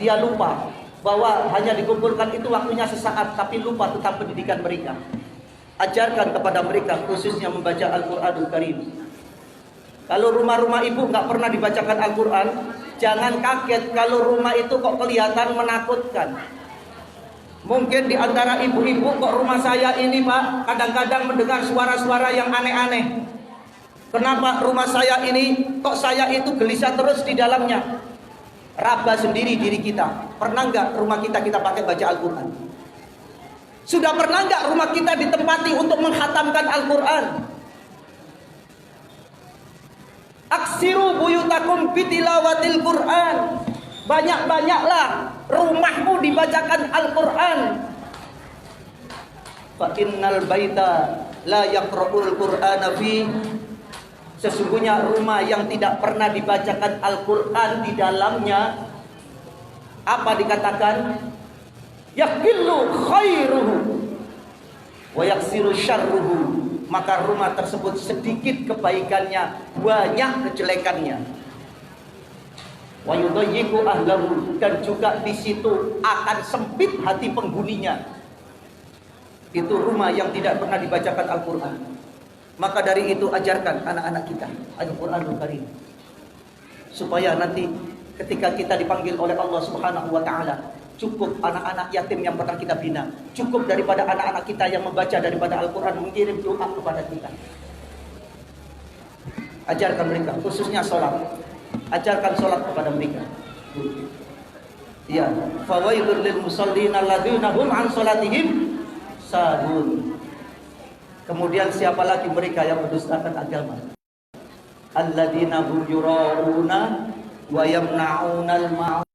Dia lupa bahwa hanya dikumpulkan itu waktunya sesaat, tapi lupa tentang pendidikan mereka. Ajarkan kepada mereka khususnya membaca Al-Quranul Karim. Kalau rumah-rumah ibu nggak pernah dibacakan Al-Quran, jangan kaget kalau rumah itu kok kelihatan menakutkan. Mungkin di antara ibu-ibu kok rumah saya ini Pak kadang-kadang mendengar suara-suara yang aneh-aneh. Kenapa rumah saya ini kok saya itu gelisah terus di dalamnya? Raba sendiri diri kita. Pernah nggak rumah kita pakai baca Al-Quran? Sudah pernah nggak rumah kita ditempati untuk menghatamkan Al-Quran? Aksiru buyutakum bitilawatil Quran. Banyak-banyaklah rumahmu dibacakan Al-Quran. Fa innal baita la yaqra'ul Qur'ana fi. Sesungguhnya rumah yang tidak pernah dibacakan Al-Quran di dalamnya, apa dikatakan? Yakillu khairuhu wa yaksiru syarruhu. Maka rumah tersebut sedikit kebaikannya, banyak kejelekannya. Wa yudayyiqu ahlahu, dan juga di situ akan sempit hati penghuninya. Itu rumah yang tidak pernah dibacakan Al-Quran. Maka dari itu ajarkan anak-anak kita Al-Quranul Karim, supaya nanti ketika kita dipanggil oleh Allah Subhanahu wa taala, cukup anak-anak yatim yang pernah kita bina, cukup daripada anak-anak kita yang membaca daripada Al-Quran, mengirim doa kepada kita. Ajarkan mereka, khususnya sholat. Ajarkan sholat kepada mereka. Ya, fawailul lil musallin alladzina hum an sholatihim sahun. Kemudian siapa lagi mereka yang mendustakan agama? Alladzina hum yura'una wa yamna'unal ma'ruf.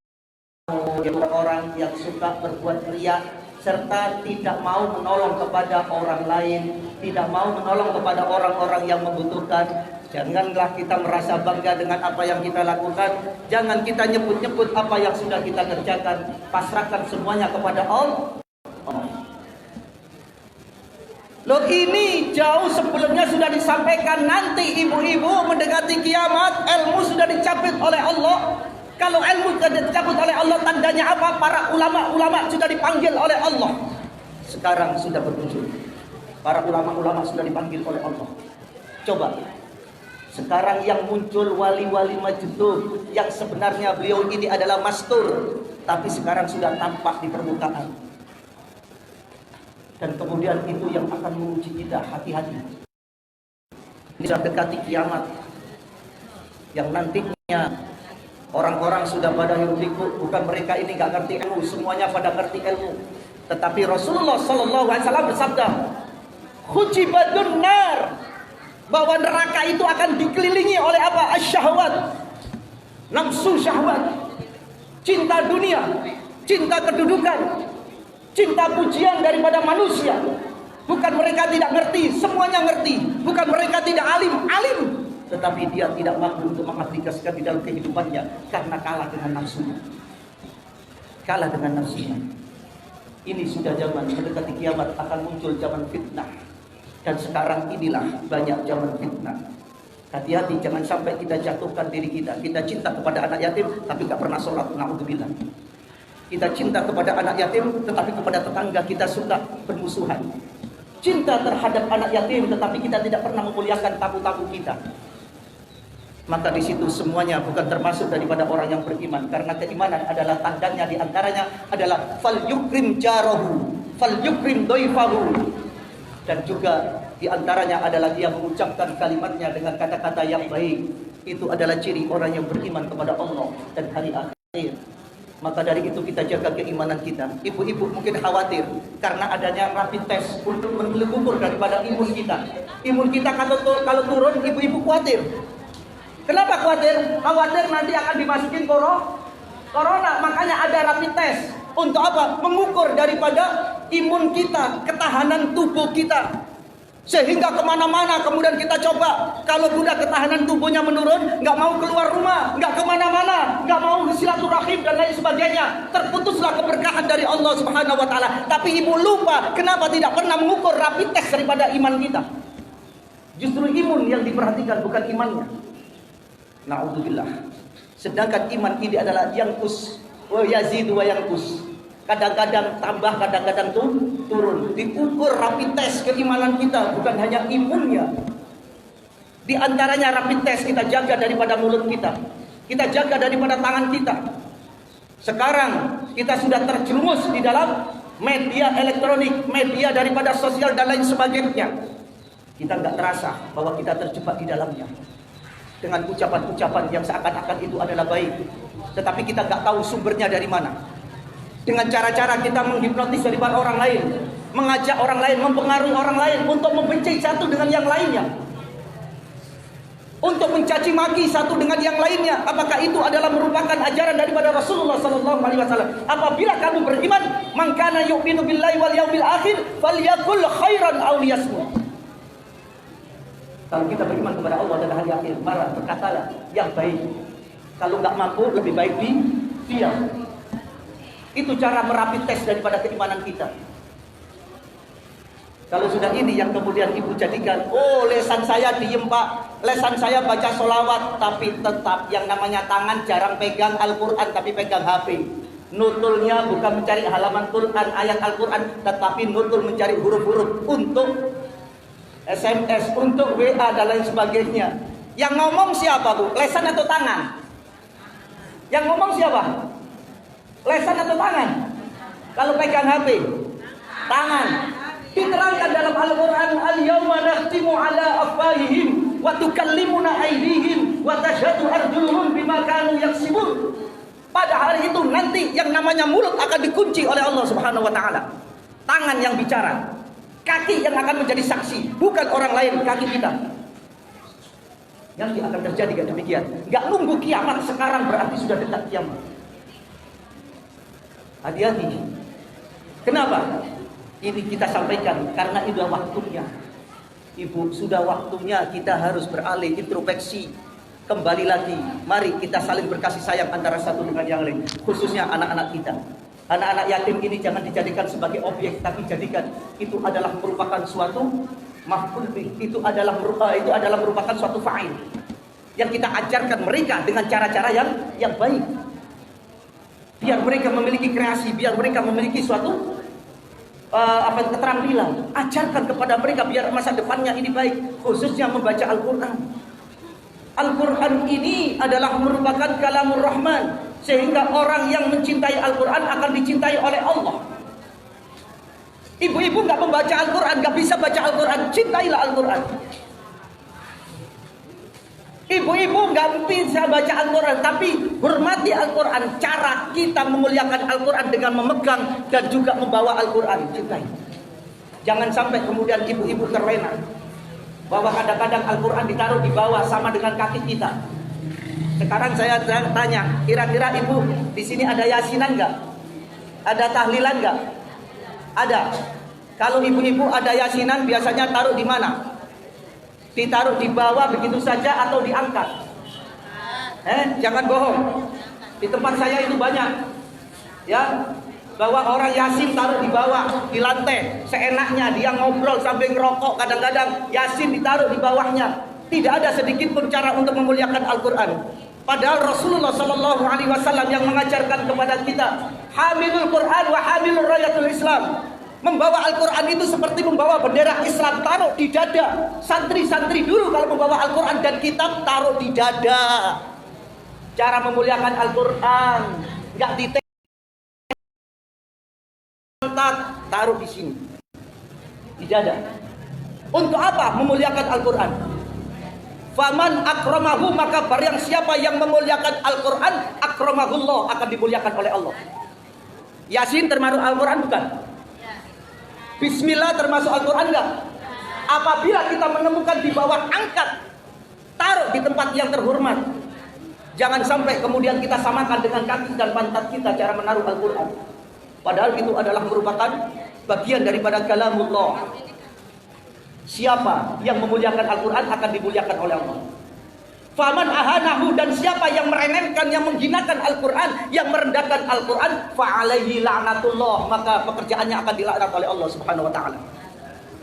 Orang yang suka berbuat riya serta tidak mau menolong kepada orang lain, tidak mau menolong kepada orang-orang yang membutuhkan. Janganlah kita merasa bangga dengan apa yang kita lakukan. Jangan kita nyebut-nyebut apa yang sudah kita kerjakan. Pasrahkan semuanya kepada Allah. Loh, ini jauh sebelumnya sudah disampaikan, nanti ibu-ibu mendekati kiamat, ilmu sudah dicabut oleh Allah. Kalau ilmu sudah dicabut oleh Allah, tandanya apa? Para ulama-ulama sudah dipanggil oleh Allah. Sekarang sudah bermuncul. Para ulama-ulama sudah dipanggil oleh Allah. Coba, sekarang yang muncul wali-wali majdub, yang sebenarnya beliau ini adalah mastur, tapi sekarang sudah tampak di permukaan. Dan kemudian itu yang akan menguji kita, hati-hati. Ini sudah dekati kiamat, yang nantinya orang-orang sudah pada hiruk-pikuk. Bukan mereka ini gak ngerti ilmu, semuanya pada ngerti ilmu. Tetapi Rasulullah SAW bersabda, "Khujibadun nar," bahwa neraka itu akan dikelilingi oleh apa? Asyahwat, nafsu syahwat, cinta dunia, cinta kedudukan, cinta pujian daripada manusia. Bukan mereka tidak ngerti, semuanya ngerti. Bukan mereka tidak alim, tetapi dia tidak mampu untuk mengaplikasikan di dalam kehidupannya karena kalah dengan nafsunya. Kalah dengan nafsunya. Ini sudah zaman mendekati kiamat, akan muncul zaman fitnah. Dan sekarang inilah banyak zaman fitnah. Hati-hati, jangan sampai kita jatuhkan diri kita. Kita cinta kepada anak yatim tapi gak pernah sholat, na'udzubillah. Kita cinta kepada anak yatim tetapi kepada tetangga kita suka bermusuhan. Cinta terhadap anak yatim tetapi kita tidak pernah memuliakan tamu-tamu kita. Maka di situ semuanya bukan termasuk daripada orang yang beriman, karena keimanan adalah tandanya, di antaranya adalah fal yukrim jarahu, fal yukrim doifahu, dan juga di antaranya adalah dia mengucapkan kalimatnya dengan kata-kata yang baik. Itu adalah ciri orang yang beriman kepada Allah dan hari akhir. Maka dari itu kita jaga keimanan kita. Ibu-ibu mungkin khawatir karena adanya rapid test untuk mengukur daripada imun kita. Imun kita kalau turun, ibu-ibu khawatir. Kenapa khawatir? Khawatir nanti akan dimasukin corona. Makanya ada rapid test. Untuk apa? Mengukur daripada imun kita, ketahanan tubuh kita. Sehingga kemana-mana kemudian kita coba. Kalau sudah ketahanan tubuhnya menurun, nggak mau keluar rumah, nggak kemana-mana, nggak mau silaturahim dan lain sebagainya, terputuslah keberkahan dari Allah Subhanahu Wa Taala. Tapi ibu lupa, kenapa tidak pernah mengukur rapid test daripada iman kita? Justru imun yang diperhatikan, bukan imannya. Na'udzubillah. Sedangkan iman ini adalah yangkus wa yazidu wa yangkus. Kadang-kadang tambah, kadang-kadang turun. Diukur rapid test keimanan kita, bukan hanya imunnya. Di antaranya rapid test kita jaga daripada mulut kita. Kita jaga daripada tangan kita. Sekarang kita sudah terjerumus di dalam media elektronik, media daripada sosial dan lain sebagainya. Kita nggak terasa bahwa kita terjebak di dalamnya. Dengan ucapan-ucapan yang seakan-akan itu adalah baik, tetapi kita nggak tahu sumbernya dari mana. Dengan cara-cara kita menghipnotis daripada orang lain, mengajak orang lain, mempengaruhi orang lain untuk membenci satu dengan yang lainnya. untuk mencaci maki satu dengan yang lainnya, apakah itu adalah merupakan ajaran daripada Rasulullah sallallahu alaihi wasallam? Apabila kamu beriman, man kana yu'minu billahi wal yaumil akhir falyakul khairan aw liyasmut. Kalau kita beriman kepada Allah dan hari akhir, maka berkatalah yang baik. Kalau nggak mampu, lebih baik diam. Itu cara merapi tes daripada keimanan kita. Kalau sudah ini yang kemudian ibu jadikan, oh lesan saya diem pak, lesan saya baca sholawat, tapi tetap yang namanya tangan jarang pegang Al-Quran, tapi pegang HP. Nutulnya bukan mencari halaman Quran, ayat Al-Quran, tetapi nutul mencari huruf-huruf untuk SMS, untuk WA dan lain sebagainya. Yang ngomong siapa bu? Lesan atau tangan? Yang ngomong siapa? Lesan atau tangan? Kalau pegang HP, tangan. Diterangkan dalam Al-Quran, al-yawma nakhtimu ala afwahihim wa tukallimuna aydihim wa tashhadu arjuluhum bima kanu yaksibun. Pada hari itu nanti yang namanya mulut akan dikunci oleh Allah Subhanahu wa taala. Tangan yang bicara, kaki yang akan menjadi saksi, bukan orang lain, kaki kita. Yang akan terjadi kan demikian. Enggak nunggu kiamat sekarang berarti sudah dekat kiamat. Hati-hati. Kenapa? Ini kita sampaikan karena itu waktunya. Ibu, sudah waktunya kita harus beralih, introspeksi. Kembali lagi, mari kita saling berkasih sayang antara satu dengan yang lain. Khususnya anak-anak kita. Anak-anak yatim ini jangan dijadikan sebagai objek, tapi jadikan itu adalah merupakan suatu maf'ul bih. Itu adalah merupakan suatu fa'il yang kita ajarkan mereka dengan cara-cara yang baik. Biar mereka memiliki kreasi, biar mereka memiliki suatu keterampilan. Ajarkan kepada mereka biar masa depannya ini baik, khususnya membaca Al-Quran. Al-Quran ini adalah merupakan kalamur rahman, sehingga orang yang mencintai Al-Quran akan dicintai oleh Allah. Ibu-ibu gak membaca Al-Quran, gak bisa baca Al-Quran, cintailah Al-Quran. Ibu-ibu gak bisa baca Al-Quran, tapi hormati Al-Quran. Cara kita memuliakan Al-Quran dengan memegang dan juga membawa Al-Quran, cintai. Jangan sampai kemudian ibu-ibu terlena bahwa kadang-kadang Al-Quran ditaruh di bawah sama dengan kaki kita. Sekarang saya tanya, kira-kira ibu di sini ada yasinan nggak? Ada tahlilan nggak? Ada. Kalau ibu-ibu ada yasinan biasanya taruh di mana? Ditaruh di bawah begitu saja atau diangkat? Jangan bohong. Di tempat saya itu banyak. Ya, bahwa orang yasin taruh di bawah, di lantai, seenaknya dia ngobrol sambil ngerokok, kadang-kadang yasin ditaruh di bawahnya. Tidak ada sedikit pun cara untuk memuliakan Al-Quran. Padahal Rasulullah Sallallahu Alaihi Wasallam yang mengajarkan kepada kita, hamilul Quran wa hamilul rayatul Islam. Membawa Al-Quran itu seperti membawa bendera Islam, taruh di dada. Santri-santri dulu kalau membawa Al-Quran dan kitab taruh di dada. Cara memuliakan Al-Quran nggak taruh di sini, di dada. Untuk apa memuliakan Al-Quran? Faman akramahu, maka barang siapa yang memuliakan Al-Quran, akramahullah, akan dimuliakan oleh Allah. Yasin termasuk Al-Quran bukan? Bismillah termasuk Al-Quran enggak? Apabila kita menemukan di bawah, angkat, taruh di tempat yang terhormat. Jangan sampai kemudian kita samakan dengan kaki dan pantat kita cara menaruh Al-Quran. Padahal itu adalah merupakan bagian daripada kalamullah. Siapa yang memuliakan Al-Quran akan dimuliakan oleh Allah. Faman ahanahu, dan siapa yang meremehkan, yang menghinakan Al-Quran, yang merendahkan Al-Quran, fa'alaihi la'natullah, maka pekerjaannya akan dilaknat oleh Allah Subhanahu wa taala.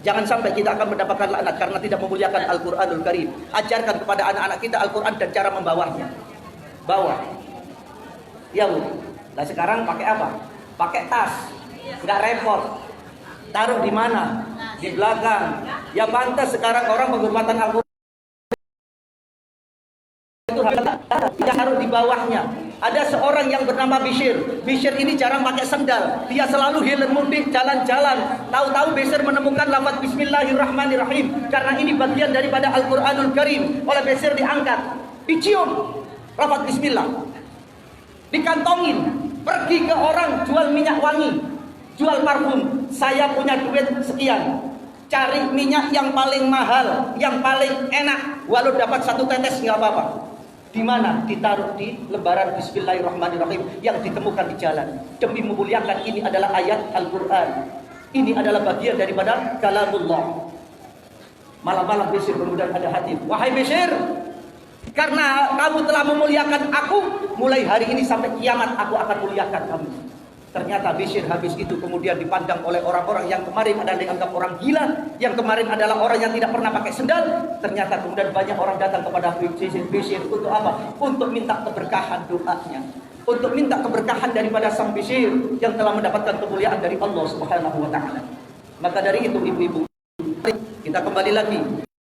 Jangan sampai kita akan mendapatkan laknat karena tidak memuliakan Al-Quranul Karim. Ajarkan kepada anak-anak kita Al-Quran dan cara membawanya. Bawa. Ya Bu. Nah sekarang pakai apa? Pakai tas. Enggak repot. Taruh di mana? Di belakang. Ya pantas sekarang orang penghormatan Al-Quran itu tidak taruh di bawahnya. Ada seorang yang bernama Bishr. Bishr ini jarang pakai sendal. Dia selalu hilir mudik jalan-jalan. Tahu-tahu Bishr menemukan lafaz Bismillahirrahmanirrahim. Karena ini bagian daripada Al-Quranul Karim. Oleh Bishr diangkat, dicium lafaz Bismillah, dikantongin, pergi ke orang jual minyak wangi, jual parfum. Saya punya duit sekian, Cari minyak yang paling mahal, yang paling enak, walau dapat 1 tetes nggak apa-apa. Di mana? Ditaruh di lembaran Bismillahirrahmanirrahim yang ditemukan di jalan. Demi memuliakan, ini adalah ayat Al-Quran. Ini adalah bagian daripada kalamullah. Malam-malam Bishr kemudian ada hati. Wahai Bishr, karena kamu telah memuliakan aku, mulai hari ini sampai kiamat aku akan muliakan kamu. Ternyata Bishr habis itu kemudian dipandang oleh orang-orang yang kemarin adalah dianggap orang gila, yang kemarin adalah orang yang tidak pernah pakai sendal. Ternyata kemudian banyak orang datang kepada Bishr untuk apa? Untuk minta keberkahan doanya, untuk minta keberkahan daripada sang Bishr yang telah mendapatkan kemuliaan dari Allah Subhanahu wa taala. Maka dari itu ibu-ibu, kita kembali lagi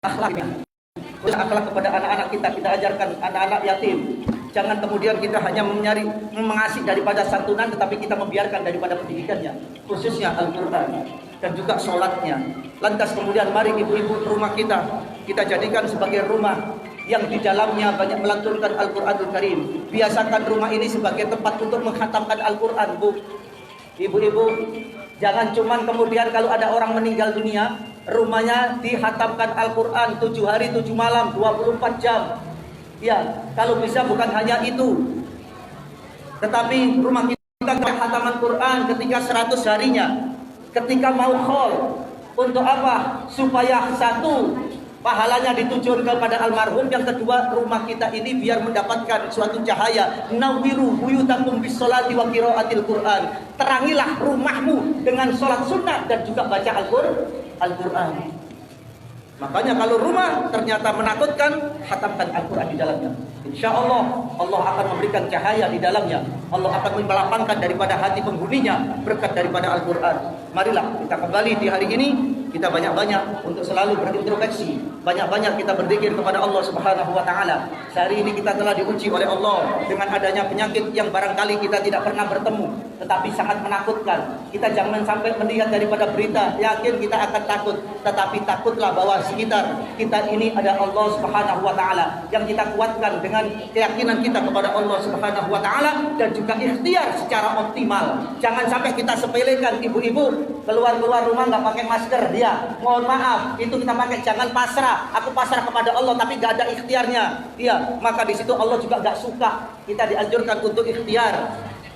akhlaknya. Terus akhlak kepada anak-anak kita ajarkan anak-anak yatim. Jangan kemudian kita hanya mengasih daripada santunan, tetapi kita membiarkan daripada pendidikannya, khususnya Al-Quran dan juga sholatnya. Lantas kemudian mari ibu-ibu rumah kita jadikan sebagai rumah yang di dalamnya banyak melantunkan Al-Quranul Karim. Biasakan rumah ini sebagai tempat untuk menghatamkan Al-Quran, Bu. Ibu-ibu, jangan cuman kemudian kalau ada orang meninggal dunia, rumahnya dihatamkan Al-Quran 7 hari 7 malam 24 jam. Ya, kalau bisa bukan hanya itu, tetapi rumah kita khataman Quran ketika 100 harinya, ketika mau khol. Untuk apa? Supaya satu, pahalanya ditujukan kepada almarhum. Yang kedua, rumah kita ini biar mendapatkan suatu cahaya. Nawiru buyutakum bisolati wa qiraatil Quran. Terangilah rumahmu dengan sholat sunnah dan juga baca Al-Quran. Makanya kalau rumah ternyata menakutkan, khatamkan Al-Quran di dalamnya. Insya Allah, Allah akan memberikan cahaya di dalamnya. Allah akan melapangkan daripada hati penghuninya berkat daripada Al-Quran. Marilah kita kembali di hari ini, kita banyak-banyak untuk selalu berintrospeksi, banyak-banyak kita berzikir kepada Allah Subhanahu wa taala. Sehari ini kita telah diuji oleh Allah dengan adanya penyakit yang barangkali kita tidak pernah bertemu, tetapi sangat menakutkan. Kita jangan sampai melihat daripada berita, yakin kita akan takut, tetapi takutlah bahwa sekitar kita ini ada Allah Subhanahu wa taala yang kita kuatkan dengan keyakinan kita kepada Allah Subhanahu wa taala dan juga ikhtiar secara optimal. Jangan sampai kita sepelekan. Ibu-ibu keluar rumah nggak pakai masker, ya mohon maaf, itu kita pakai. Jangan pasrah, aku pasrah kepada Allah tapi nggak ada ikhtiarnya, iya, maka di situ Allah juga nggak suka. Kita dianjurkan untuk ikhtiar.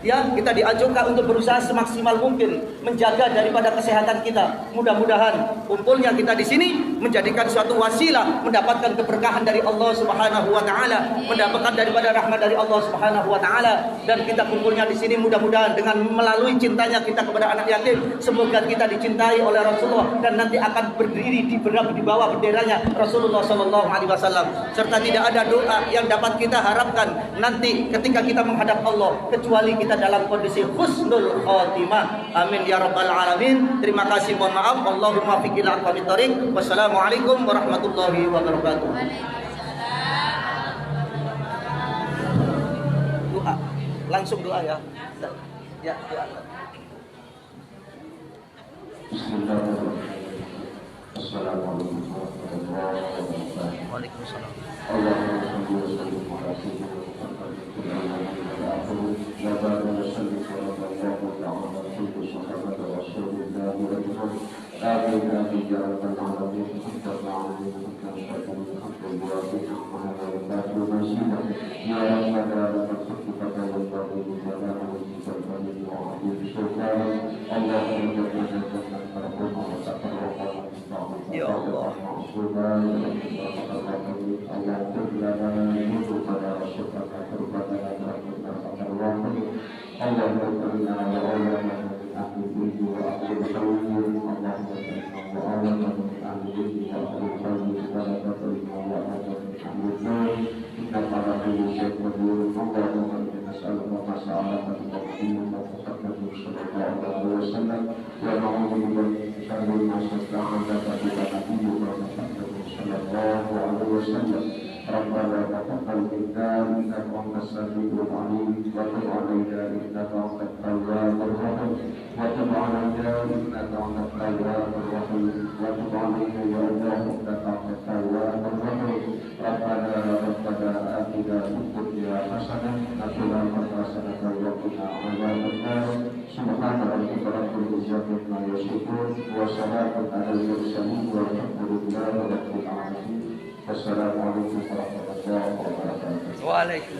Ya, kita dianjurkan untuk berusaha semaksimal mungkin menjaga daripada kesehatan kita. Mudah-mudahan kumpulnya kita di sini menjadikan suatu wasilah mendapatkan keberkahan dari Allah Subhanahu wa taala, mendapatkan daripada rahmat dari Allah Subhanahu wa taala, dan kita kumpulnya di sini mudah-mudahan dengan melalui cintanya kita kepada anak yatim, semoga kita dicintai oleh Rasulullah dan nanti akan berdiri di bawah benderanya Rasulullah sallallahu alaihi wasallam. Serta tidak ada doa yang dapat kita harapkan nanti ketika kita menghadap Allah kecuali kita dalam kondisi husnul khotimah. Amin ya rabbal alamin. Terima kasih, mohon maaf. Allahumma fiqhina aqwamit thoriq. Wassalamualaikum warahmatullahi wabarakatuh. Doa. Langsung doa ya. Ya, doa. Bismillahirrahmanirrahim. Assalamualaikum warahmatullahi wabarakatuh. Waalaikumsalam. Allahumma shalli wa sallim ala sayyidina Muhammadin wa ala alihi wa sahbihi. Ya ba'da salli sallallahu ta'ala alaihi sahabata Rasulillah wa alihi. Amin amin ya rabbal alamin. Alhamdulillah ya rabbana lakal hamdu kama yanbaghi li jalali wajhika wa 'azimi sultanik. Allahumma Ya Allah. ربنا تقبل منا انك انت السميع العليم وتب علينا انك انت التواب الرحيم وتب علينا انك انت التواب الرحيم وتب علينا يا الله انك انت التواب الرحيم ربنا اتنا في الدنيا حسنه وفي الاخره حسنه وقنا عذاب النار Subhana rabbika rabbil izzati amma yasifun wa salamun alal mursalin walhamdulillahi rabbil alamin. Wassalamualaikum warahmatullahi wabarakatuh.